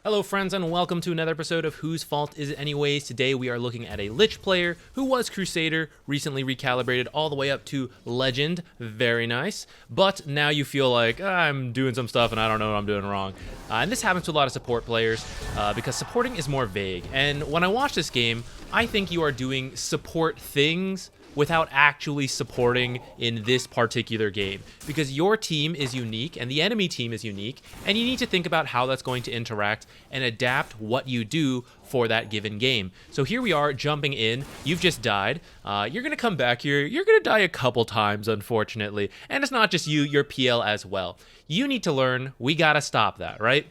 Hello friends and welcome to another episode of Whose Fault Is It Anyways. Today we are looking at a Lich player who was Crusader, recently recalibrated all the way up to Legend, very nice, but now you feel like I'm doing some stuff and I don't know what I'm doing wrong. And this happens to a lot of support players because supporting is more vague, and when I watch this game, I think you are doing support things without actually supporting in this particular game, because your team is unique and the enemy team is unique, and you need to think about how that's going to interact and adapt what you do for that given game. So here we are jumping in. You've just died. You're gonna come back here. You're gonna die a couple times, unfortunately, and it's not just you, your PL as well. You need to learn, we gotta stop that, right?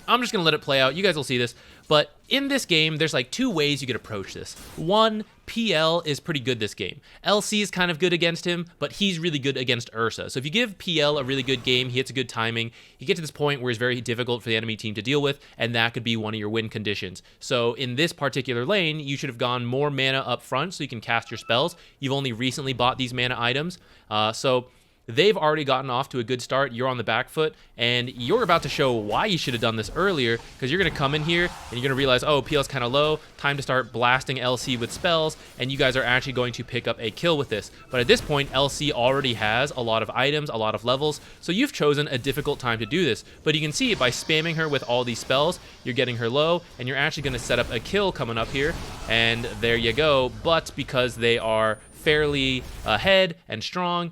I'm just gonna let it play out. You guys will see this. But in this game, there's like two ways you could approach this. One, PL is pretty good this game. LC is kind of good against him, but he's really good against Ursa. So if you give PL a really good game, he hits a good timing, you get to this point where it's very difficult for the enemy team to deal with, and that could be one of your win conditions. So in this particular lane, you should have gone more mana up front so you can cast your spells. You've only recently bought these mana items. So they've already gotten off to a good start. You're on the back foot, and you're about to show why you should have done this earlier, because you're going to come in here and you're going to realize, oh, PL's kind of low, time to start blasting LC with spells, and you guys are actually going to pick up a kill with this. But at this point, LC already has a lot of items, a lot of levels, so you've chosen a difficult time to do this. But you can see by spamming her with all these spells, you're getting her low, and you're actually going to set up a kill coming up here, and there you go. But because they are fairly ahead and strong,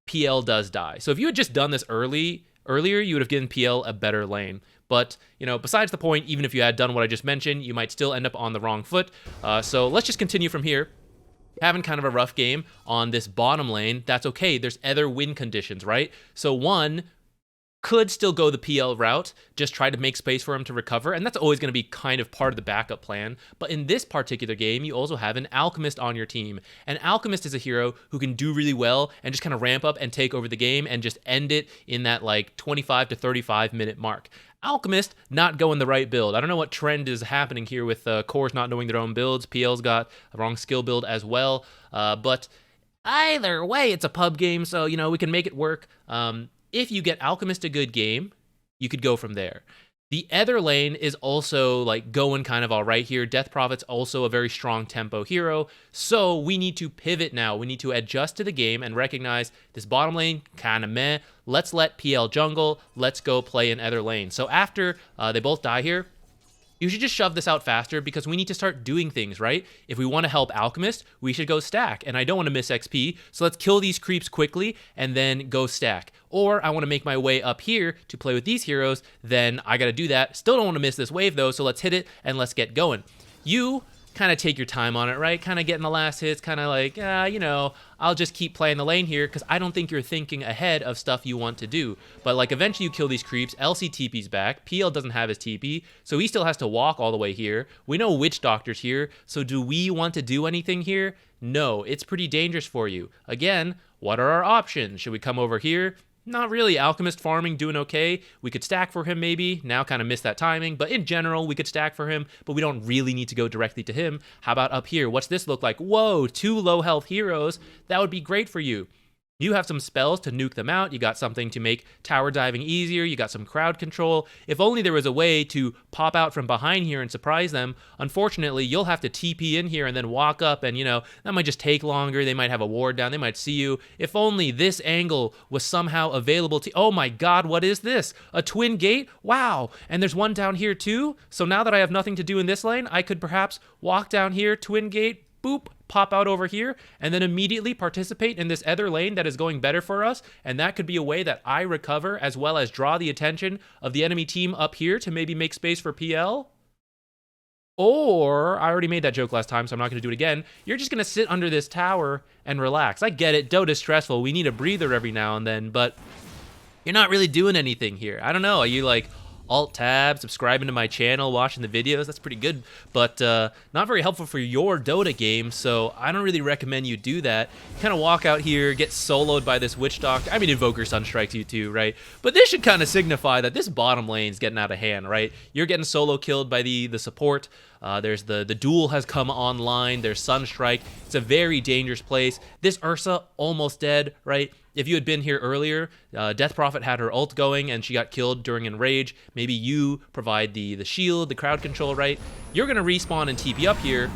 PL does die. So if you had just done this earlier, you would have given PL a better lane. But, you know, besides the point, even if you had done what I just mentioned, you might still end up on the wrong foot. So let's just continue from here. Having kind of a rough game on this bottom lane, that's okay. There's other win conditions, right? So one could still go the PL route, just try to make space for him to recover, and that's always going to be kind of part of the backup plan. But in this particular game, you also have an Alchemist on your team. An Alchemist is a hero who can do really well and just kind of ramp up and take over the game and just end it in that like 25 to 35 minute mark. Alchemist not going the right build. I don't know what trend is happening here with cores not knowing their own builds. PL's got a wrong skill build as well, but either way, it's a pub game, so, you know, we can make it work. If you get Alchemist a good game, you could go from there. The other lane is also like going kind of all right here. Death Prophet's also a very strong tempo hero. So we need to pivot now. We need to adjust to the game and recognize this bottom lane kind of meh. Let's let PL jungle. Let's go play in other lane. So after they both die here, you should just shove this out faster because we need to start doing things, right? If we want to help Alchemist, we should go stack. And I don't want to miss XP, so let's kill these creeps quickly and then go stack. Or I want to make my way up here to play with these heroes, then I got to do that. Still don't want to miss this wave though, so let's hit it and let's get going. You kind of take your time on it, right? Kind of getting the last hits, kind of like, you know, I'll just keep playing the lane here because I don't think you're thinking ahead of stuff you want to do. But like eventually you kill these creeps, LC TP's back, PL doesn't have his TP, so he still has to walk all the way here. We know Witch Doctor's here, so do we want to do anything here? No, it's pretty dangerous for you. Again, what are our options? Should we come over here? Not really. Alchemist farming doing okay. We could stack for him maybe. Now kind of missed that timing. But in general, we could stack for him, but we don't really need to go directly to him. How about up here? What's this look like? Whoa, 2 low health heroes. That would be great for you. You have some spells to nuke them out. You got something to make tower diving easier. You got some crowd control. If only there was a way to pop out from behind here and surprise them. Unfortunately, you'll have to TP in here and then walk up, and, you know, that might just take longer. They might have a ward down. They might see you. If only this angle was somehow available to... Oh my god, what is this? A twin gate? Wow. And there's one down here too? So now that I have nothing to do in this lane, I could perhaps walk down here, twin gate, boop, pop out over here, and then immediately participate in this other lane that is going better for us, and that could be a way that I recover as well as draw the attention of the enemy team up here to maybe make space for PL. Or, I already made that joke last time, so I'm not going to do it again, you're just going to sit under this tower and relax. I get it, Dota's stressful, we need a breather every now and then, but you're not really doing anything here. I don't know, are you like Alt-tab, subscribing to my channel, watching the videos? That's pretty good, but not very helpful for your Dota game, so I don't really recommend you do that. Kind of walk out here, get soloed by this Witch Doctor. I mean, Invoker Sunstrikes you too, right? But this should kind of signify that this bottom lane's getting out of hand, right? You're getting solo killed by the support. There's the duel has come online. There's Sunstrike. It's a very dangerous place. This Ursa almost dead, right? if you had been here earlier, Death Prophet had her ult going and she got killed during Enrage. Maybe you provide the shield, the crowd control, right? You're gonna respawn and TP up here.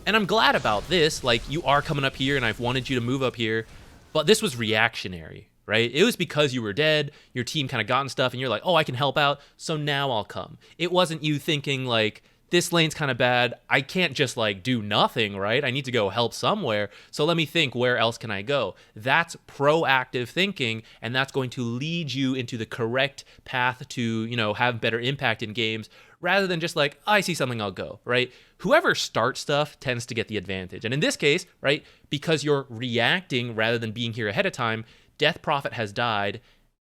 And I'm glad about this. Like, you are coming up here and I've wanted you to move up here. But this was reactionary, right? It was because you were dead, your team kind of gotten stuff, and you're like, oh, I can help out, so now I'll come. It wasn't you thinking, like, this lane's kind of bad, I can't just, like, do nothing, right? I need to go help somewhere, so let me think, where else can I go? That's proactive thinking, and that's going to lead you into the correct path to, you know, have better impact in games, rather than just like, I see something, I'll go, right? Whoever starts stuff tends to get the advantage. And in this case, right, because you're reacting rather than being here ahead of time, Death Prophet has died,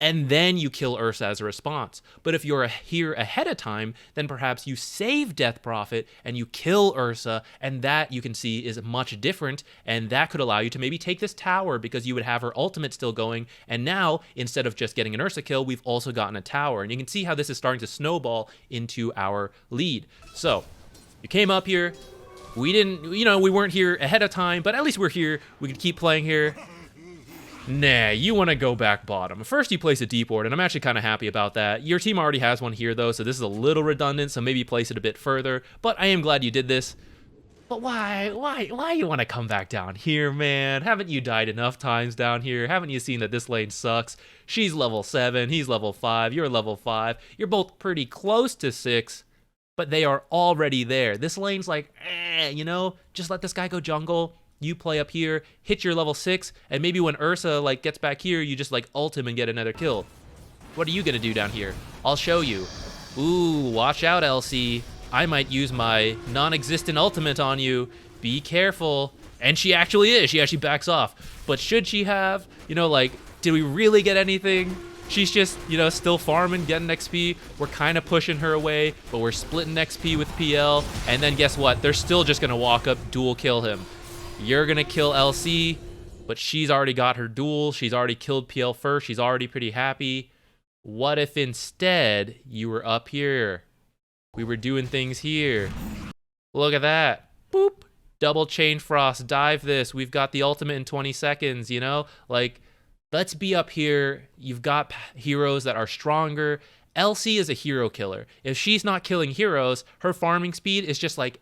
and then you kill Ursa as a response. But if you're here ahead of time, then perhaps you save Death Prophet and you kill Ursa, and that you can see is much different, and that could allow you to maybe take this tower because you would have her ultimate still going, and now, instead of just getting an Ursa kill, we've also gotten a tower, and you can see how this is starting to snowball into our lead. So, you came up here, we didn't, you know, we weren't here ahead of time, but at least we're here, we could keep playing here. Nah, you want to go back bottom. First, you place a deep ward, and I'm actually kind of happy about that. Your team already has one here, though, so this is a little redundant, so maybe place it a bit further. But I am glad you did this. But why you want to come back down here, man? Haven't you died enough times down here? Haven't you seen that this lane sucks? She's level 7, he's level 5, you're level 5. You're both pretty close to 6, but they are already there. This lane's like, you know, just let this guy go jungle. You play up here, hit your level 6, and maybe when Ursa like gets back here, you just like ult him and get another kill. What are you gonna do down here? I'll show you. Ooh, watch out, LC. I might use my non-existent ultimate on you. Be careful. And she actually is. She actually backs off. But should she have? You know, like, did we really get anything? She's just, you know, still farming, getting XP. We're kind of pushing her away, but we're splitting XP with PL. And then guess what? They're still just gonna walk up, dual kill him. You're gonna kill LC, but she's already got her duel. She's already killed PL first. She's already pretty happy. What if instead you were up here? We were doing things here. Look at that. Boop. Double chain frost. Dive this. We've got the ultimate in 20 seconds, you know? Like, let's be up here. You've got heroes that are stronger. LC is a hero killer. If she's not killing heroes, her farming speed is just like,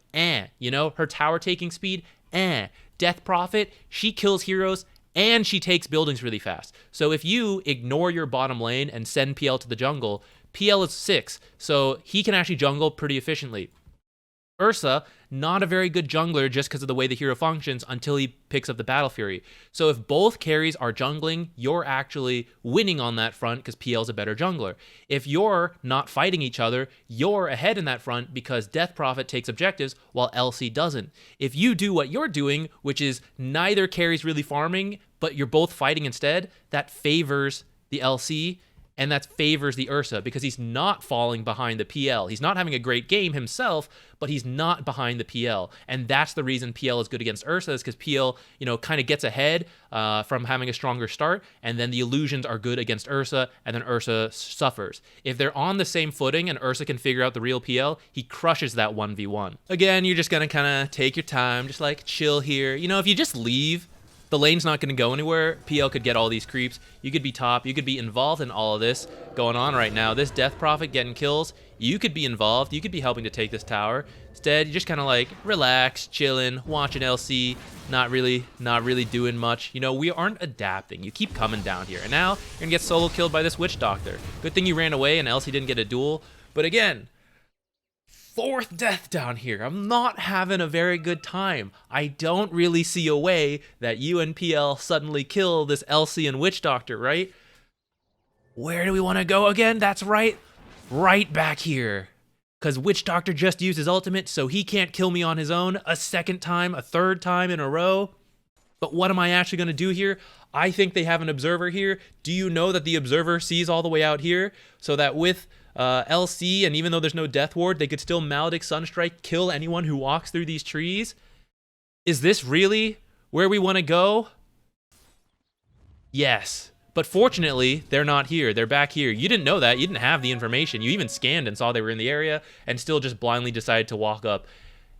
you know? Her tower taking speed, Death Prophet, she kills heroes and she takes buildings really fast. So if you ignore your bottom lane and send PL to the jungle, PL is 6, so he can actually jungle pretty efficiently. Ursa, not a very good jungler just because of the way the hero functions until he picks up the Battle Fury. So if both carries are jungling, you're actually winning on that front because PL's a better jungler. If you're not fighting each other, you're ahead in that front because Death Prophet takes objectives while LC doesn't. If you do what you're doing, which is neither carries really farming, but you're both fighting instead, that favors the LC, and that favors the Ursa because he's not falling behind the PL. He's not having a great game himself, but he's not behind the PL. And that's the reason PL is good against Ursa, is because PL, you know, kind of gets ahead from having a stronger start, and then the illusions are good against Ursa, and then Ursa suffers. If they're on the same footing and Ursa can figure out the real PL, he crushes that 1v1. Again, you're just gonna kind of take your time, just like chill here. You know, if you just leave, the lane's not going to go anywhere. PL could get all these creeps. You could be top. You could be involved in all of this going on right now. This Death Prophet getting kills. You could be involved. You could be helping to take this tower. Instead, you just kind of like relax, chilling, watching LC, not really doing much. You know, we aren't adapting. You keep coming down here. And now you're going to get solo killed by this Witch Doctor. Good thing you ran away and LC didn't get a duel. But again, 4th death down here. I'm not having a very good time. I don't really see a way that you and PL suddenly kill this LC and Witch Doctor, right? Where do we want to go again? That's right back here. Because Witch Doctor just used his ultimate, so he can't kill me on his own a second time, a third time in a row. But what am I actually going to do here? I think they have an observer here. Do you know that the observer sees all the way out here? So that with LC, and even though there's no death ward, they could still Maledict Sunstrike, kill anyone who walks through these trees. Is this really where we want to go? Yes. But fortunately, they're not here. They're back here. You didn't know that. You didn't have the information. You even scanned and saw they were in the area and still just blindly decided to walk up.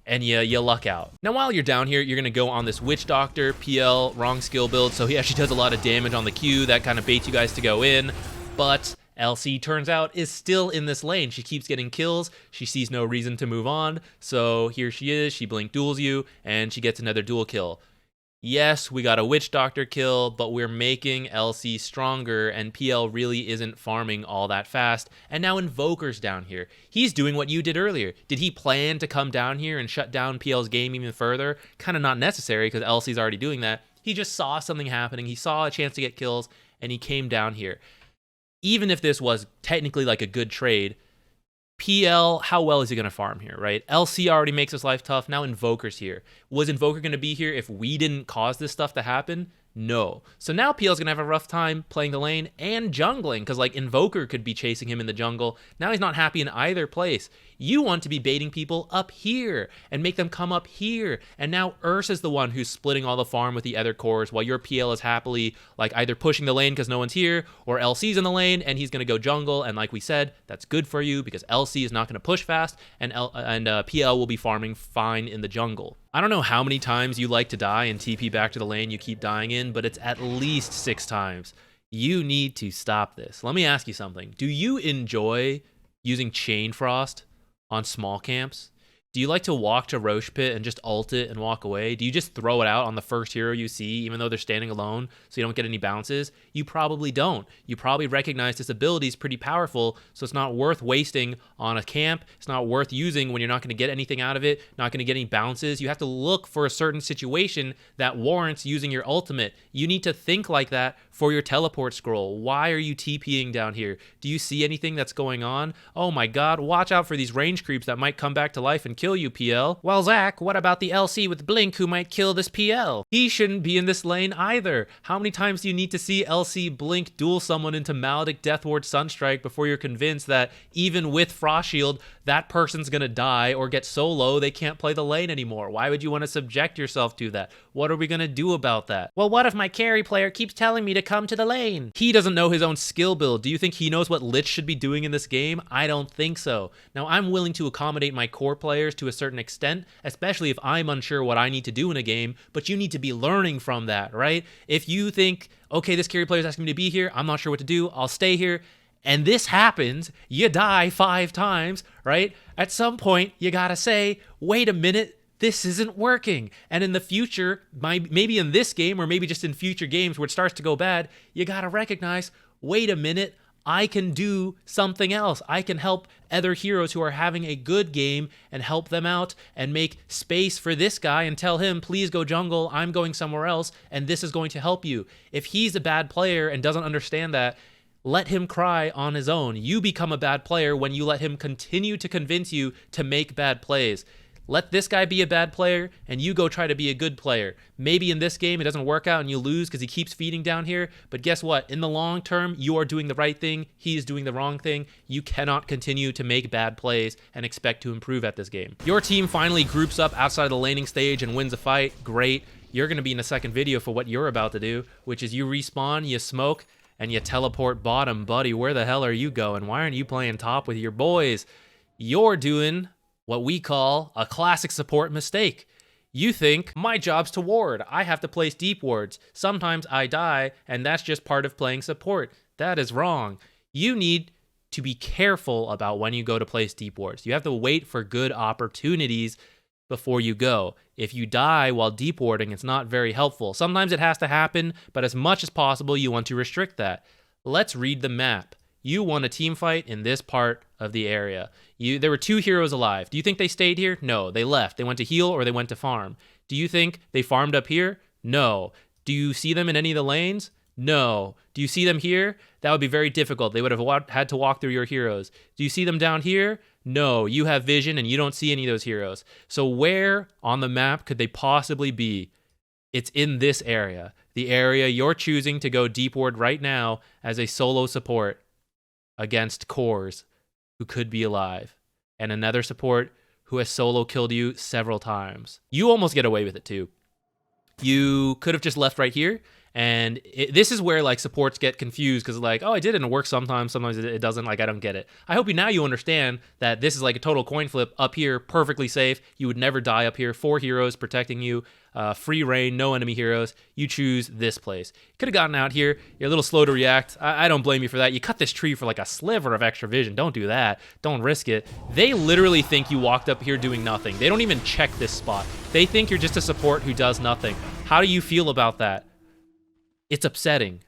and you luck out. Now, while you're down here, you're going to go on this Witch Doctor, PL, wrong skill build, so he actually does a lot of damage on the Q. That kind of baits you guys to go in, but LC, turns out, is still in this lane. She keeps getting kills. She sees no reason to move on, so here she is. She blink duels you, and she gets another dual kill. Yes, we got a Witch Doctor kill, but we're making LC stronger, and PL really isn't farming all that fast. And now Invoker's down here. He's doing what you did earlier. Did he plan to come down here and shut down PL's game even further? Kind of not necessary, because LC's already doing that. He just saw something happening. He saw a chance to get kills, and he came down here. Even if this was technically like a good trade, PL, how well is he going to farm here, right? LC already makes his life tough. Now Invoker's here. Was Invoker going to be here if we didn't cause this stuff to happen? No. So now PL's going to have a rough time playing the lane and jungling, because like Invoker could be chasing him in the jungle. Now he's not happy in either place. You want to be baiting people up here and make them come up here. And now Ursa's the one who's splitting all the farm with the other cores, while your PL is happily like either pushing the lane because no one's here, or LC's in the lane and he's going to go jungle. And like we said, that's good for you because LC is not going to push fast, and PL will be farming fine in the jungle. I don't know how many times you like to die and TP back to the lane you keep dying in, but it's at least 6 times. You need to stop this. Let me ask you something. Do you enjoy using Chain Frost on small camps? Do you like to walk to Roche Pit and just ult it and walk away? Do you just throw it out on the first hero you see, even though they're standing alone, so you don't get any bounces? You probably don't. You probably recognize this ability is pretty powerful, so it's not worth wasting on a camp. It's not worth using when you're not going to get anything out of it, not going to get any bounces. You have to look for a certain situation that warrants using your ultimate. You need to think like that for your teleport scroll. Why are you TPing down here? Do you see anything that's going on? Oh my god, watch out for these range creeps that might come back to life and kill you, PL. Well, Zach, what about the LC with Blink who might kill this PL? He shouldn't be in this lane either. How many times do you need to see LC Blink duel someone into Maledict Deathward Sunstrike before you're convinced that even with Frost Shield, that person's gonna die or get so low they can't play the lane anymore? Why would you want to subject yourself to that? What are we gonna do about that? Well, what if my carry player keeps telling me to come to the lane? He doesn't know his own skill build. Do you think he knows what Lich should be doing in this game? I don't think so. Now, I'm willing to accommodate my core players to a certain extent, especially if I'm unsure what I need to do in a game, but you need to be learning from that, right? If you think, okay, this carry player is asking me to be here, I'm not sure what to do, I'll stay here, and this happens, you die 5 times, right? At some point, you gotta say, wait a minute, this isn't working. And in the future, maybe in this game or maybe just in future games where it starts to go bad, you gotta recognize, wait a minute, I can do something else. I can help other heroes who are having a good game and help them out and make space for this guy and tell him, please go jungle, I'm going somewhere else, and this is going to help you. If he's a bad player and doesn't understand that, let him cry on his own. You become a bad player when you let him continue to convince you to make bad plays. Let this guy be a bad player, and you go try to be a good player. Maybe in this game it doesn't work out and you lose because he keeps feeding down here, but guess what? In the long term, you are doing the right thing, he is doing the wrong thing. You cannot continue to make bad plays and expect to improve at this game. Your team finally groups up outside of the laning stage and wins a fight. Great. You're going to be in a second video for what you're about to do, which is you respawn, you smoke, and you teleport bottom. Buddy, where the hell are you going? Why aren't you playing top with your boys? You're doing what we call a classic support mistake. You think, my job's to ward. I have to place deep wards. Sometimes I die, and that's just part of playing support. That is wrong. You need to be careful about when you go to place deep wards. You have to wait for good opportunities before you go. If you die while deep warding, it's not very helpful. Sometimes it has to happen, but as much as possible, you want to restrict that. Let's read the map. You won a team fight in this part of the area. There were 2 heroes alive. Do you think they stayed here? No, they left. They went to heal or they went to farm. Do you think they farmed up here? No. Do you see them in any of the lanes? No. Do you see them here? That would be very difficult. They would have had to walk through your heroes. Do you see them down here? No. You have vision and you don't see any of those heroes. So where on the map could they possibly be? It's in this area. The area you're choosing to go deep ward right now as a solo support against cores who could be alive, and another support who has solo killed you several times. You almost get away with it too. You could have just left right here And this is where like supports get confused because like, oh, it didn't work sometimes it doesn't. Like, I don't get it. I hope now you understand that this is like a total coin flip. Up here, perfectly safe. You would never die up here. 4 heroes protecting you. Free reign, no enemy heroes. You choose this place. Could have gotten out here. You're a little slow to react. I don't blame you for that. You cut this tree for like a sliver of extra vision. Don't do that. Don't risk it. They literally think you walked up here doing nothing. They don't even check this spot. They think you're just a support who does nothing. How do you feel about that? It's upsetting.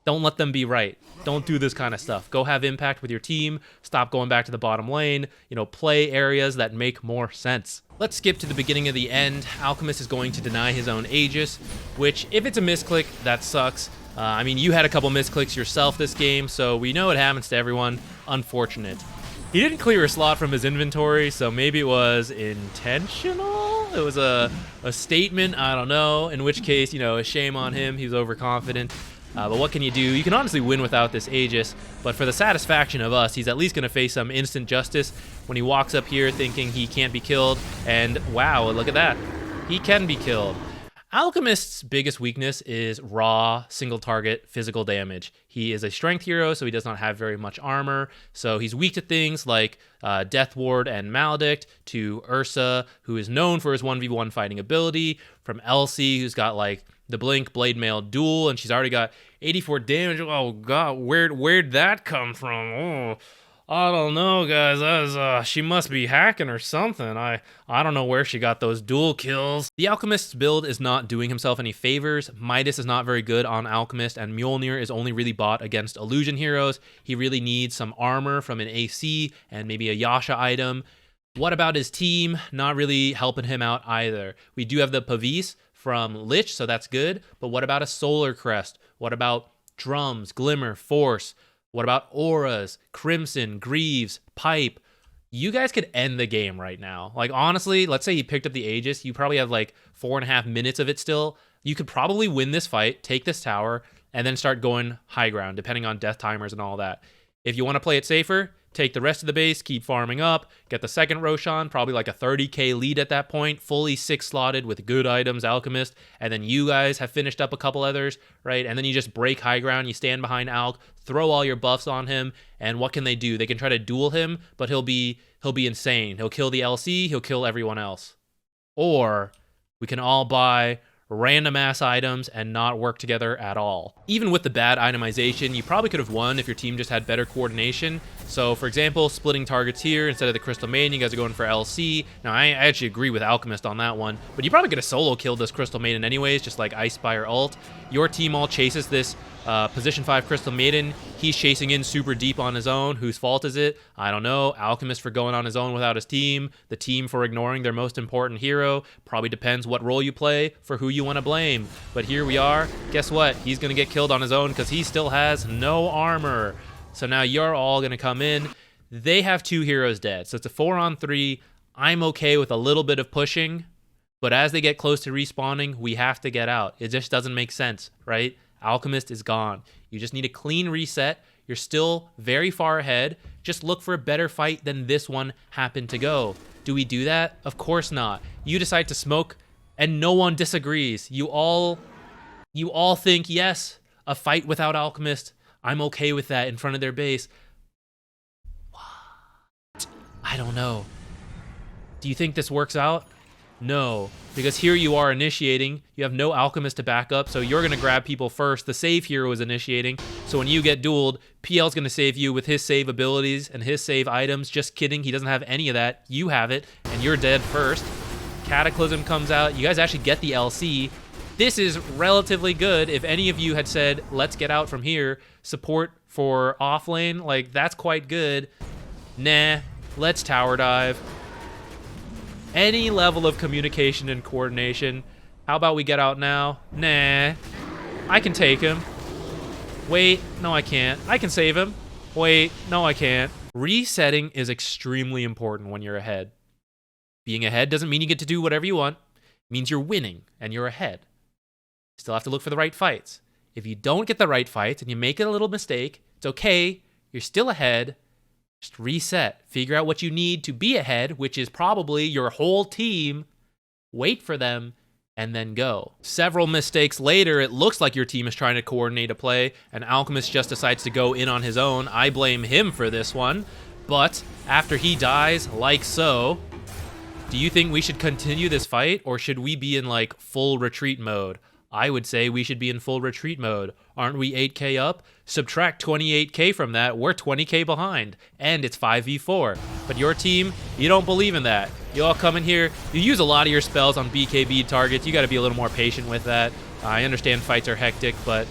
Don't let them be right. Don't do this kind of stuff. Go have impact with your team. Stop going back to the bottom lane. You know, play areas that make more sense. Let's skip to the beginning of the end. Alchemist is going to deny his own Aegis, which, if it's a misclick, that sucks. I mean, you had a couple misclicks yourself this game, so we know it happens to everyone. Unfortunate. He didn't clear a slot from his inventory, so maybe it was intentional? It was a statement, I don't know, in which case, you know, a shame on him. He was overconfident. But what can you do? You can honestly win without this Aegis, but for the satisfaction of us, he's at least going to face some instant justice when he walks up here thinking he can't be killed, and wow, look at that. He can be killed. Alchemist's biggest weakness is raw, single target, physical damage. He is a strength hero, so he does not have very much armor, so he's weak to things like Death Ward and Maledict, to Ursa, who is known for his 1v1 fighting ability, from Elsie, who's got like the Blink Blade Mail duel, and she's already got 84 damage. Oh god, where'd that come from? Oh, I don't know, guys. That was, she must be hacking or something. I don't know where she got those dual kills. The Alchemist's build is not doing himself any favors. Midas is not very good on Alchemist, and Mjolnir is only really bought against illusion heroes. He really needs some armor from an AC and maybe a Yasha item. What about his team? Not really helping him out either. We do have the Pavis from Lich, so that's good. But what about a Solar Crest? What about Drums, Glimmer, Force? What about Auras, Crimson, Greaves, Pipe? You guys could end the game right now. Like, honestly, let's say you picked up the Aegis. You probably have like 4.5 minutes of it still. You could probably win this fight, take this tower, and then start going high ground, depending on death timers and all that. If you want to play it safer, take the rest of the base, keep farming up, get the second Roshan, probably like a 30k lead at that point, fully 6-slotted with good items, Alchemist, and then you guys have finished up a couple others, right? And then you just break high ground, you stand behind Alk, throw all your buffs on him, and what can they do? They can try to duel him, but he'll be insane. He'll kill the LC, he'll kill everyone else. Or we can all buy random ass items and not work together at all. Even with the bad itemization, you probably could have won if your team just had better coordination. So for example, splitting targets here instead of the Crystal Maiden, you guys are going for LC. Now I actually agree with Alchemist on that one, but you probably could have solo killed this Crystal Maiden anyways, just like Ice Spire ult. Your team all chases this position 5 Crystal Maiden. He's chasing in super deep on his own. Whose fault is it? I don't know. Alchemist for going on his own without his team. The team for ignoring their most important hero. Probably depends what role you play for who you want to blame. But here we are. Guess what? He's going to get killed on his own because he still has no armor. So now you're all going to come in. They have 2 heroes dead. So it's a 4-on-3. I'm okay with a little bit of pushing. But as they get close to respawning, we have to get out. It just doesn't make sense, right? Alchemist is gone. You just need a clean reset. You're still very far ahead. Just look for a better fight than this one happened to go. Do we do that? Of course not. You decide to smoke and no one disagrees. You all think, yes, a fight without Alchemist. I'm okay with that in front of their base. What? I don't know. Do you think this works out? No, because here you are initiating. You have no Alchemist to back up, so you're going to grab people first. The save hero is initiating, so when you get dueled, PL's going to save you with his save abilities and his save items. Just kidding, he doesn't have any of that. You have it, and you're dead first. Cataclysm comes out. You guys actually get the LC. This is relatively good. If any of you had said, let's get out from here, support for offlane, like, that's quite good. Nah, let's tower dive. Any level of communication and coordination. How about we get out now? Nah. I can take him. Wait, no I can't. I can save him. Wait, no I can't. Resetting is extremely important when you're ahead. Being ahead doesn't mean you get to do whatever you want. It means you're winning and you're ahead. You still have to look for the right fights. If you don't get the right fights and you make a little mistake, it's okay. You're still ahead. Just reset. Figure out what you need to be ahead, which is probably your whole team. Wait for them. and then go. Several mistakes later, it looks like your team is trying to coordinate a play, and Alchemist just decides to go in on his own. I blame him for this one, but after he dies, like so, do you think we should continue this fight, or should we be in like full retreat mode? I would say we should be in full retreat mode. Aren't we 8k up? Subtract 28k from that, we're 20k behind, and it's 5v4. But your team, you don't believe in that. You all come in here, you use a lot of your spells on BKB targets. You got to be a little more patient with that. I understand fights are hectic, but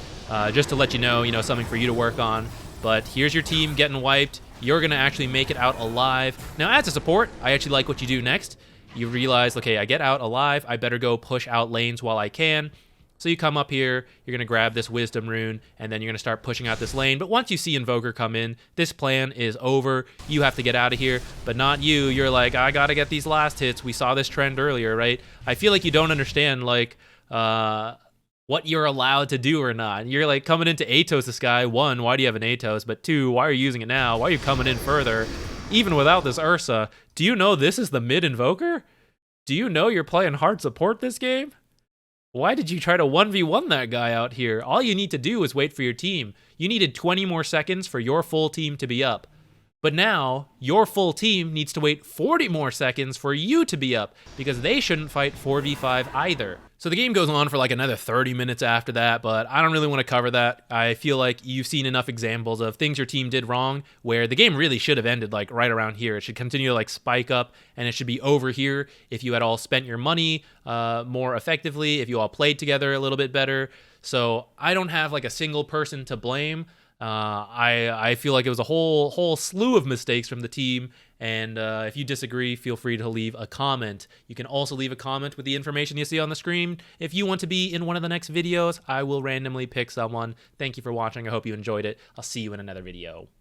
just to let you know, something for you to work on. But here's your team getting wiped. You're going to actually make it out alive. Now, as a support, I actually like what you do next. You realize, okay, I get out alive. I better go push out lanes while I can. So you come up here, you're going to grab this Wisdom Rune, and then you're going to start pushing out this lane. But once you see Invoker come in, this plan is over. You have to get out of here, but not you. You're like, I got to get these last hits. We saw this trend earlier, right? I feel like you don't understand, like, what you're allowed to do or not. You're like coming into Atos this guy. One, why do you have an Atos? But two, why are you using it now? Why are you coming in further? Even without this Ursa, do you know this is the mid Invoker? Do you know you're playing hard support this game? Why did you try to 1v1 that guy out here? All you need to do is wait for your team. You needed 20 more seconds for your full team to be up. But now, your full team needs to wait 40 more seconds for you to be up, because they shouldn't fight 4v5 either. So the game goes on for like another 30 minutes after that, but I don't really want to cover that. I feel like you've seen enough examples of things your team did wrong, where the game really should have ended like right around here. It should continue to like spike up, and it should be over here if you had all spent your money more effectively, if you all played together a little bit better. So I don't have like a single person to blame. I feel like it was a whole slew of mistakes from the team, and if you disagree, feel free to leave a comment. You can also leave a comment with the information you see on the screen. If you want to be in one of the next videos, I will randomly pick someone. Thank you for watching. I hope you enjoyed it. I'll see you in another video.